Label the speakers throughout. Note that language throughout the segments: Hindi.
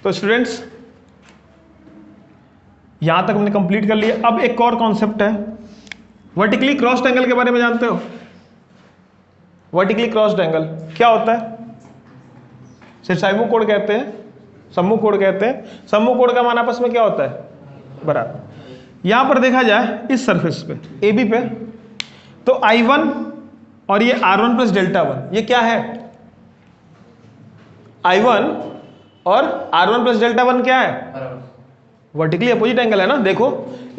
Speaker 1: तो स्टूडेंट्स यहां तक हमने कंप्लीट कर लिया। अब एक और कॉन्सेप्ट है, वर्टिकली क्रॉस्ड एंगल के बारे में जानते हो? वर्टिकली क्रॉस्ड एंगल क्या होता है? सिरसाइमु कोण कहते हैं, सम्मु कोण कहते हैं। सम्मु कोण का मान आपस में क्या होता है? बराबर। यहां पर देखा जाए इस सरफेस पे AB पे, तो I1 और ये R1 प्लस डेल्टा 1 ये क्या है? I1 और R1 प्लस डेल्टा 1 क्या है? वर्टिकली अपोजिट एंगल है ना। देखो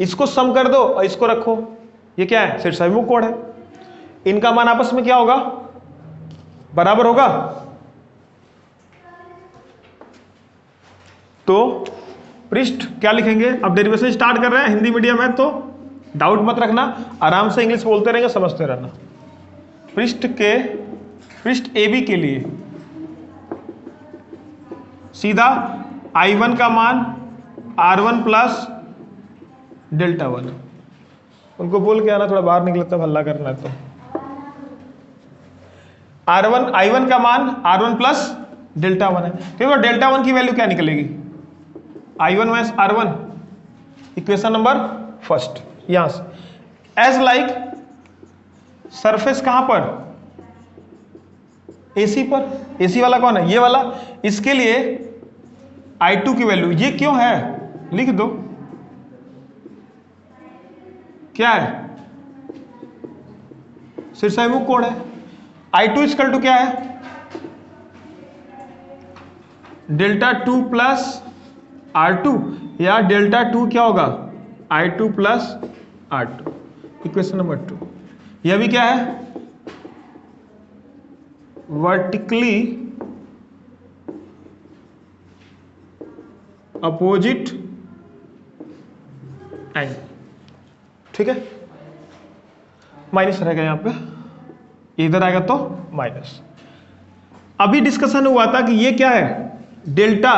Speaker 1: इसको सम कर दो और इसको रखो, ये क्या है? सिरसाइमु कोण है। इनका मान आपस में क्या होगा? बराबर होगा। तो पृष्ठ क्या लिखेंगे? अब डेरिवेशन स्टार्ट कर रहे हैं, हिंदी मीडियम है तो डाउट मत रखना, आराम से इंग्लिश बोलते रहेंगे, समझते रहना। पृष्ठ AB के लिए सीधा I1 का मान R1 प्लस डेल्टा 1। उनको बोल के आना, थोड़ा बाहर निकलता हल्ला करना है तो। I1 का मान R1 प्लस डेल्टा 1 है, क्योंकि डेल्टा 1 की वैल्यू क्या निकलेगी? I1 minus R1, equation number first. यहां से एज लाइक सरफेस कहां पर? AC पर। AC वाला कौन है? ये वाला। इसके लिए I2 की वैल्यू ये क्यों है लिख दो, क्या है? सिरसाइमु कोण है। I2 इक्वल टू क्या है? डेल्टा 2 प्लस R2, या डेल्टा 2 क्या होगा? I2 plus R2, equation number 2। यह भी क्या है? वर्टिकली अपोजिट एंगल, ठीक है। माइनस रहेगा यहां पे, इधर आएगा तो माइनस। अभी डिस्कशन हुआ था कि ये क्या है? डेल्टा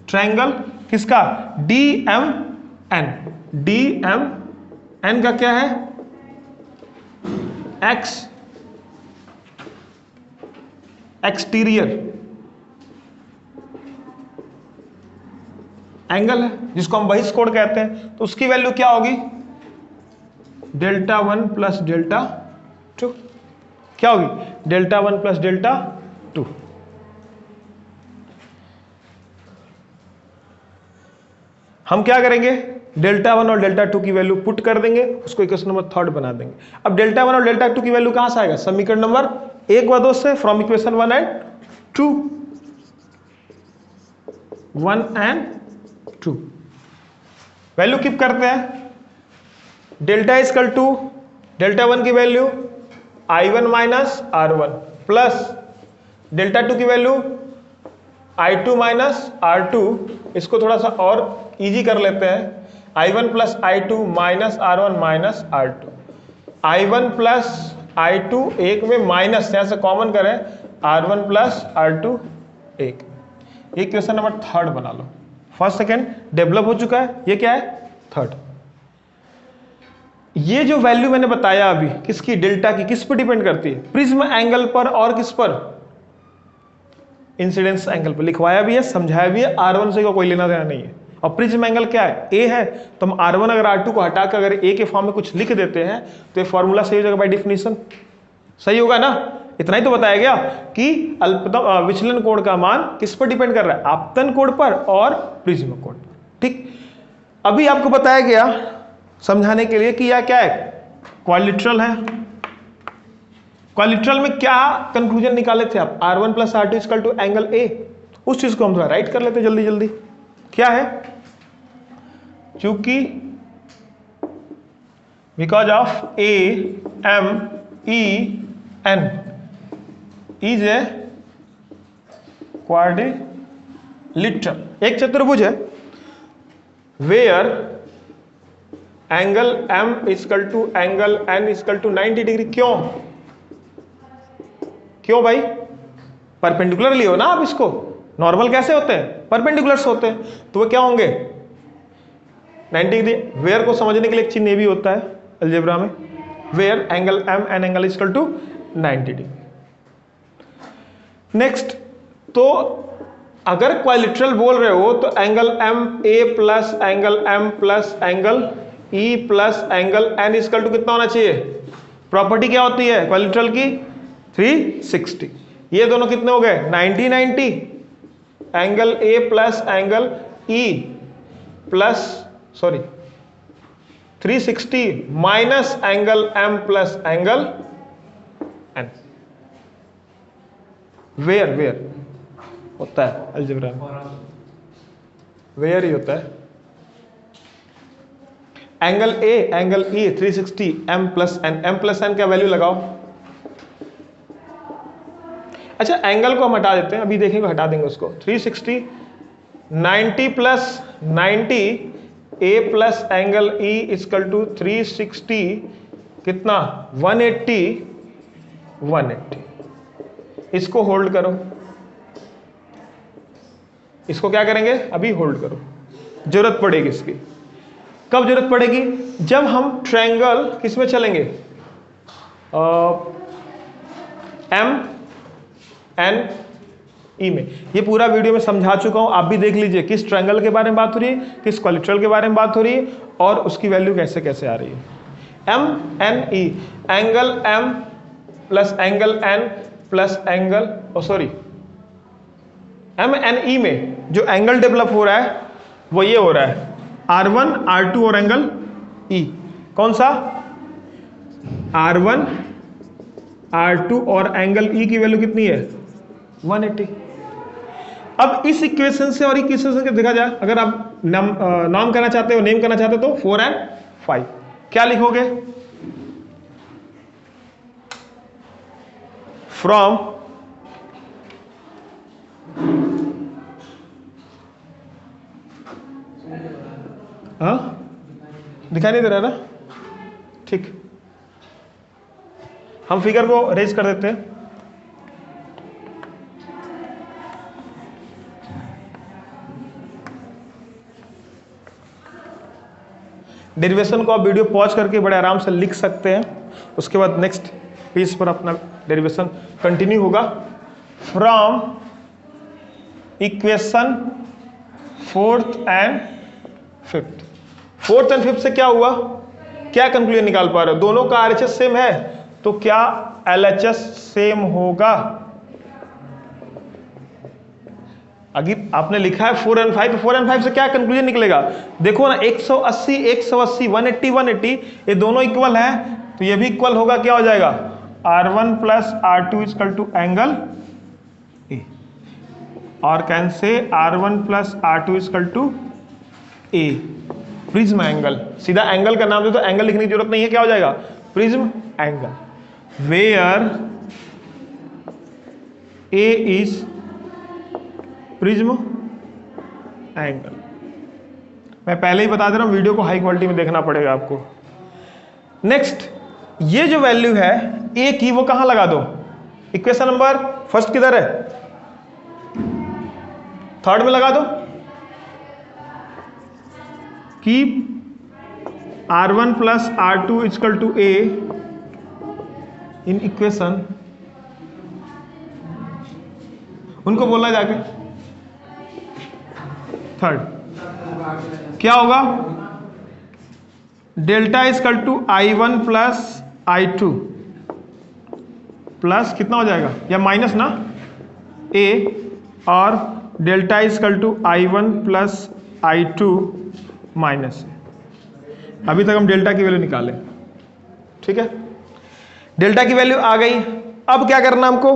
Speaker 1: ट्रायंगल किसका? DMN। DMN का क्या है? एक्सटीरियर एंगल है, जिसको हम बहिष्ठ कोण कहते हैं। तो उसकी वैल्यू क्या होगी? Delta 1 plus delta 2। क्या होगी? Delta 1 plus delta 2। हम क्या करेंगे? डेल्टा 1 और डेल्टा 2 की वैल्यू पुट कर देंगे, उसको इक्वेशन नंबर 3 बना देंगे। अब डेल्टा 1 और डेल्टा 2 की वैल्यू कहां से आएगा? समीकरण नंबर 1 व 2 से, from equation 1 and 2। 1 and 2 value keep करते हैं। डेल्टा इक्वल टू डेल्टा 1 की value I1 minus R1 plus delta 2 की वैल्यू I2 माइनस R2। इसको थोड़ा सा और इजी कर लेते हैं। I1 plus I2 minus R1 minus R2। I1 plus I2 एक में माइनस, यहां से कॉमन करें, R1 प्लस R2 एक। ये क्वेश्चन नंबर 3 बना लो। फर्स्ट सेकेंड डेवलप हो चुका है, ये क्या है? 3। ये जो वैल्यू मैंने बताया अभी किसकी? डेल्टा की। किस पर डिपेंड करती है? प्रिज्म एंगल पर और किस पर? इंसिडेंस एंगल पर। लिखवाया भी है, समझाया भी है, R1 से कोई लेना देना नहीं है। और प्रिज्म एंगल क्या है? A है, तो हम R1 अगर R2 को हटाकर अगर A के फॉर्म में कुछ लिख देते हैं तो ये फॉर्मूला सही हो जाएगा बाय डिफिनीशन। सही होगा ना? इतना ही तो बताया गया कि अल्पतम विचलन कोण का मान किस पर डिपेंड कर रहा है? आपतन कोण पर और प्रिज्म कोण पर। ठीक, अभी आपको बताया गया समझाने के लिए कि यह क्या है? क्वाड्रिलेटरल है। क्वाड्रिलेटरल में क्या कंक्लूजन निकाले थे आप? R1 plus R2 equal to angle A। उस चीज को हम थोड़ा राइट कर लेते जल्दी जल्दी। क्या है? चूंकि because of AMEN is a quadrilateral, एक चतुर्भुज है, where angle M equal to angle N equal to 90 degree. क्यों? क्यों भाई? परपेंडिकुलर लियो ना आप इसको। नॉर्मल कैसे होते हैं? परपेंडिकुलर्स होते हैं, तो वो क्या होंगे? 90 डिग्री। वेयर को समझने के लिए एक चिन्ह ये भी होता है अलजेब्रा में, where angle M and angle equal to 90 degree. Next, तो अगर क्वालिटरल बोल रहे हो तो angle M A plus angle M plus angle E plus angle N equal to कितना होना चाहिए? प्रॉपर्टी क्या होती है क्वालिटरल की? 360। ये दोनों कितने हो गए? 90 90। Angle A plus angle E plus 360 minus angle M plus angle N. Where होता है अलजेब्रा में, वेयर ही होता है। Angle A angle E 360 M plus N का वैल्यू लगाओ। अच्छा एंगल को हम हटा देते हैं, अभी देखेंगे हटा देंगे उसको। 360 90 plus 90 A plus angle E equal to 360 कितना? 180 180। इसको होल्ड करो, इसको क्या करेंगे? अभी होल्ड करो, जरूरत पड़ेगी इसकी। कब जरूरत पड़ेगी? जब हम ट्रायंगल किस में चलेंगे? एम एन ई में। ये पूरा वीडियो में समझा चुका हूं, आप भी देख लीजिए किस ट्रायंगल के बारे में बात हो रही है, किस क्वालिटरल के बारे में बात हो रही है और उसकी वैल्यू कैसे कैसे आ रही है। M N E, angle M plus angle N plus angle M N E में जो एंगल डेवलप हो रहा है वो ये हो रहा है R1 R2 और एंगल E। कौन सा? R1 R2 और एंगल E की वैल्यू कितनी है? 180। अब इस इक्वेशन से और इक्वेशन से देखा जाए, अगर आप नाम करना चाहते हो, नेम करना चाहते हो तो 4 and 5 क्या लिखोगे? फ्रॉम दिखाई नहीं दे रहा ना? ठीक, हम फिगर को रेज कर देते हैं। डेरिवेशन को आप वीडियो पॉज करके बड़े आराम से लिख सकते हैं, उसके बाद नेक्स्ट पेज पर अपना डेरिवेशन कंटिन्यू होगा। From equation 4th and 5th, 4th and 5th से क्या हुआ? क्या कंक्लूजन निकाल पा रहे हो? दोनों का RHS सेम है तो क्या LHS सेम होगा? अगर आपने लिखा है 4 and 5, 4 and 5 से क्या कंक्लूजन निकलेगा? देखो ना, 180 180 180 180 ये दोनों इक्वल हैं तो ये भी इक्वल होगा। क्या हो जाएगा? R1 plus R2 equal to angle A, और कैन से R1 plus R2 equal to A, prism angle. सीधा एंगल का नाम दे तो एंगल लिखने की जरूरत नहीं है, क्या हो जाएगा? Prism angle. Where A is prism angle. मैं पहले ही बता दे रहा हूं, वीडियो को हाई क्वालिटी में देखना पड़ेगा आपको। नेक्स्ट, ये जो वैल्यू है ए की वो कहां लगा दो? इक्वेशन नंबर फर्स्ट किधर है? 3rd में लगा दो। Keep R1 plus R2 equal to A in equation, उनको बोलना जाके 3rd क्या होगा? Delta equal to I1 plus I2 plus कितना हो जाएगा? या माइनस ना ए, और delta equal to I1 plus I2 minus. अभी तक हम डेल्टा की वैल्यू निकालें, ठीक है? डेल्टा की वैल्यू आ गई। अब क्या करना हमको?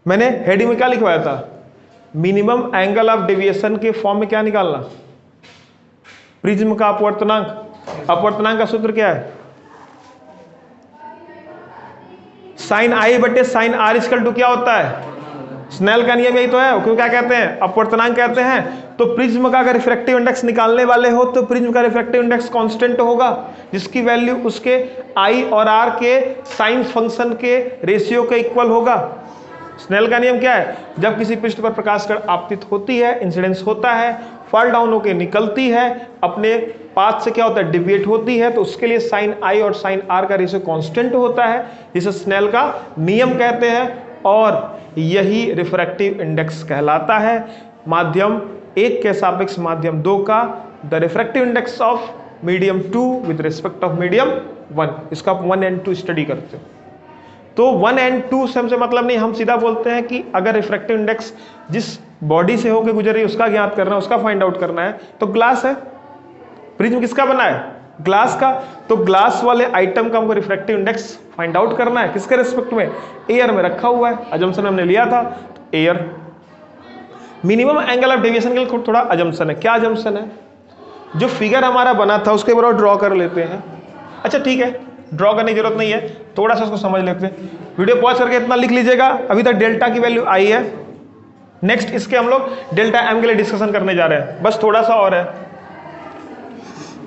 Speaker 1: मैंने हेडिंग में क्या लिखवाया था? मिनिमम एंगल ऑफ डेविएशन के फॉर्म में क्या निकालना? प्रिज्म का अपवर्तनांक। अपवर्तनांक का सूत्र क्या है? साइन आई बटे साइन आर इक्वल टू क्या होता है? स्नेल का नियम यही तो है। क्यों क्या कहते हैं? अपवर्तनांक कहते हैं। तो प्रिज्म का अगर रिफ्रैक्टिव इंडेक्स निकालने वाले हो तो प्रिज्म का रिफ्रैक्टिव इंडेक्स कांस्टेंट होगा, जिसकी वैल्यू उसके आई और आर के साइन फंक्शन के रेशियो के इक्वल होगा। स्नेल का नियम क्या है? जब किसी पृष्ठ पर प्रकाश कण आपतित होती है, इंसिडेंस होता है, फॉल डाउन होकर निकलती है, अपने पाथ से क्या होता है? डिविएट होती है, तो उसके लिए साइन आई और साइन आर का रेशियो कांस्टेंट होता है, जिसे स्नेल का नियम कहते हैं। और यही रिफ्रैक्टिव इंडेक्स कहलाता है। माध्यम 1 के सापेक्ष माध्यम 2 का the refractive index of medium 2 with respect of medium 1। इसका आप 1 and 2 स्टडी करते हो तो 1 and 2 से हमसे मतलब नहीं, हम सीधा बोलते हैं कि अगर रिफ्रैक्टिव इंडेक्स जिस बॉडी से होकर गुजर रही है उसका ज्ञात करना है, उसका फाइंड आउट करना है। तो ग्लास है, प्रिज्म किसका बना है? ग्लास का। तो ग्लास वाले आइटम का हमको रिफ्रैक्टिव इंडेक्स फाइंड आउट करना है, किसके रिस्पेक्ट में? एयर में रखा हुआ है, अजम्पशन हमने लिया था air. Minimum angle of deviation के लिए थोड़ा अजम्पशन है। क्या अजम्पशन है? जो फिगर हमारा बना था उसके ऊपर ड्रॉ कर लेते हैं। अच्छा ठीक है, ड्रॉ करने की जरूरत नहीं है, थोड़ा सा उसको समझ लेते हैं। वीडियो पॉज करके इतना लिख लीजिएगा, अभी तक डेल्टा की वैल्यू आई है। नेक्स्ट इसके हम लोग डेल्टा एम के लिए डिस्कशन करने जा रहे हैं, बस थोड़ा सा और है,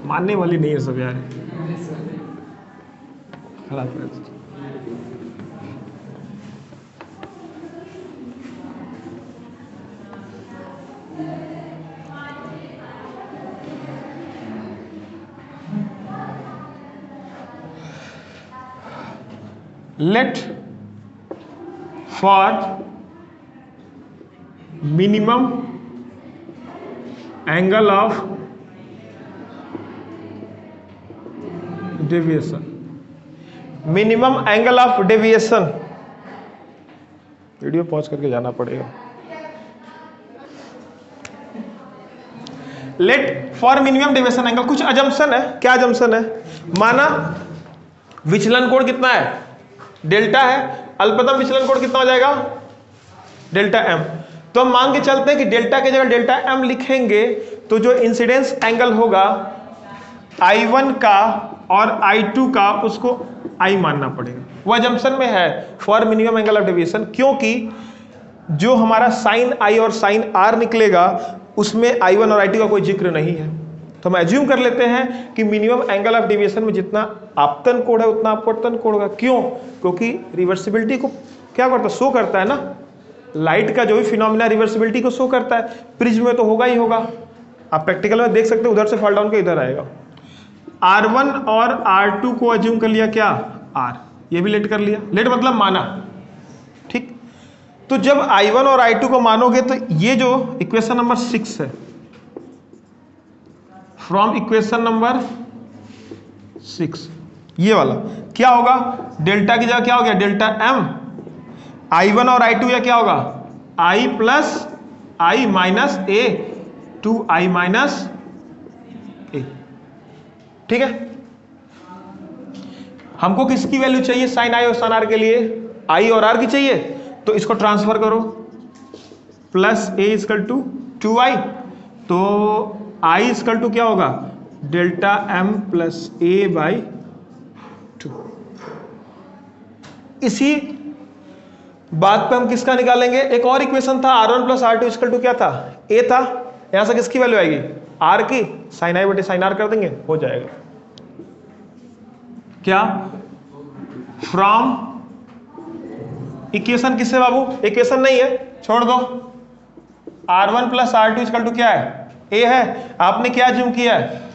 Speaker 1: मानने वाली नहीं है सब यार। Let for minimum angle of deviation, minimum angle of deviation, video pause करके जाना पड़ेगा। Let for minimum deviation angle, कुछ अजम्पशन है। क्या अजम्पशन है? माना विचलन कोण कितना है? डेल्टा है। अल्पतम विचलन कोण कितना हो जाएगा? Delta M. तो हम मान के चलते हैं कि डेल्टा की जगह डेल्टा एम लिखेंगे तो जो इंसिडेंस एंगल होगा I1 का और I2 का, उसको I मानना पड़ेगा। वो अजम्पशन में है for minimum angle of deviation, क्योंकि जो हमारा साइन I और साइन R निकलेगा उसमें I1 और I2 का कोई जिक्र नहीं है। तो हम एज्यूम कर लेते हैं कि मिनिमम एंगल ऑफ डेविएशन में जितना आपतन कोण है उतना अपवर्तन कोण होगा। क्यों? क्योंकि रिवर्सिबिलिटी को क्या करता है? शो करता है ना। लाइट का जो भी फिनोमिना रिवर्सिबिलिटी को शो करता है, प्रिज्म में तो होगा ही होगा। आप प्रैक्टिकल में देख सकते हो, उधर से फॉल डाउन के इधर आएगा। R1 और R2 को एज्यूम कर लिया क्या? R, ये भी लेट कर लिया। लेट मतलब माना, ठीक। तो जब I1 और I2 को मानोगे तो ये जो इक्वेशन नंबर 6 है, फ्रॉम इक्वेशन नंबर 6, ये वाला क्या होगा? डेल्टा की जगह क्या हो गया? Delta M. I1 और I2 या क्या होगा? I plus I minus A, 2I minus A. ठीक है, हमको किसकी वैल्यू चाहिए? साइन I और साइन R के लिए I और R की चाहिए, तो इसको ट्रांसफर करो। Plus A is equal to 2I, तो I इजकल टू क्या होगा? Delta M plus A by 2। इसी बात पे हम किसका निकालेंगे? एक और इक्वेशन था, R1 plus R2 is equal to क्या था? A था। यहां से किसकी वैल्यू आएगी? R की। साइन I बटे साइन R कर देंगे, हो जाएगा। क्या? फ्रॉम इक्वेशन किससे बाबू? इक्वेशन नहीं है, छोड़ दो। R1 plus R2 is equal to क्या है? A है। आपने क्या ज्यूम किया है?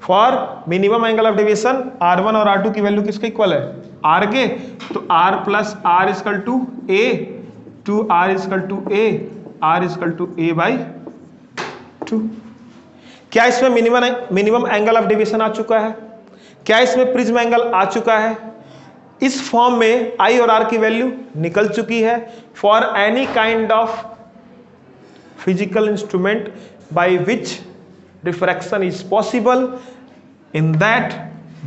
Speaker 1: For minimum angle of deviation R1 और R2 की वैल्यू किसके इक्वल है? R के। तो R प्लस R equal to A, 2R equal to A, R equal to A by 2। क्या इसमें मिनिमम एंगल ऑफ डेविएशन आ चुका है? क्या इसमें प्रिज्म एंगल आ चुका है? इस फॉर्म में I और R की वैल्यू निकल चुकी है। For any kind of physical instrument by which refraction is possible, in that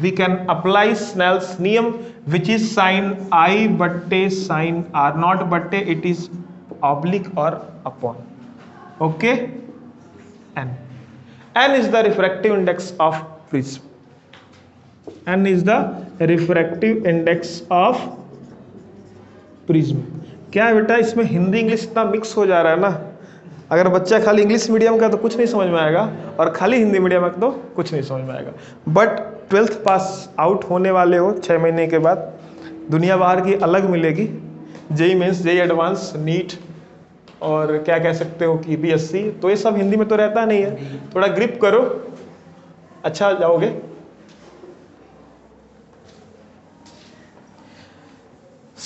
Speaker 1: we can apply Snell's नियम, which is sin I बट्टे sin R not बट्टे it is oblique or upon. Okay, n is the refractive index of prism. n is the refractive index of prism. क्या है बेटा, इसमें हिंदी इंग्लिश इतना मिक्स हो जा रहा है ना, अगर बच्चा खाली इंग्लिश मीडियम का तो कुछ नहीं समझ में आएगा, और खाली हिंदी मीडियम का तो कुछ नहीं समझ में आएगा। बट 12th पास आउट होने वाले हो 6 महीने के बाद, दुनिया बाहर की अलग मिलेगी। JEE Mains, JEE advance, NEET और क्या कह सकते हो कि BSc, तो ये सब हिंदी में तो रहता नहीं है। थोड़ा ग्रिप करो, अच्छा जाओगे।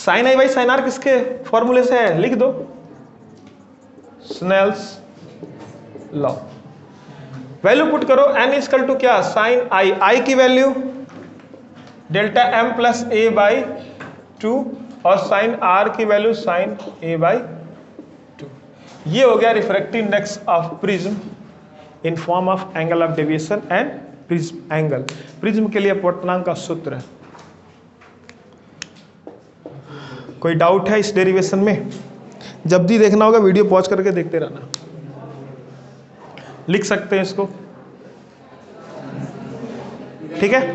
Speaker 1: Sine I by sine R किसके फॉर्मूले से है, लिख दो, स्नेल्स लॉ। वैल्यू पुट करो, n इक्वल टू क्या, साइन आई, आई की value delta m plus A by 2 और साइन r की वैल्यू साइन a बाई 2। ये हो गया refractive index of prism in form of angle of deviation and prism angle. Prism के लिए अपवर्तनांक का सूत्र है। कोई डाउट है इस डेरिवेशन में? जब भी देखना होगा वीडियो पॉज करके देखते रहना, लिख सकते हैं इसको, ठीक है।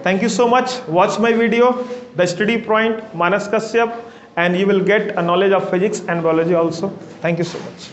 Speaker 1: Thank you so much, watch my video the study point Manas Kashyap and you will get a knowledge of physics and biology also. Thank you so much.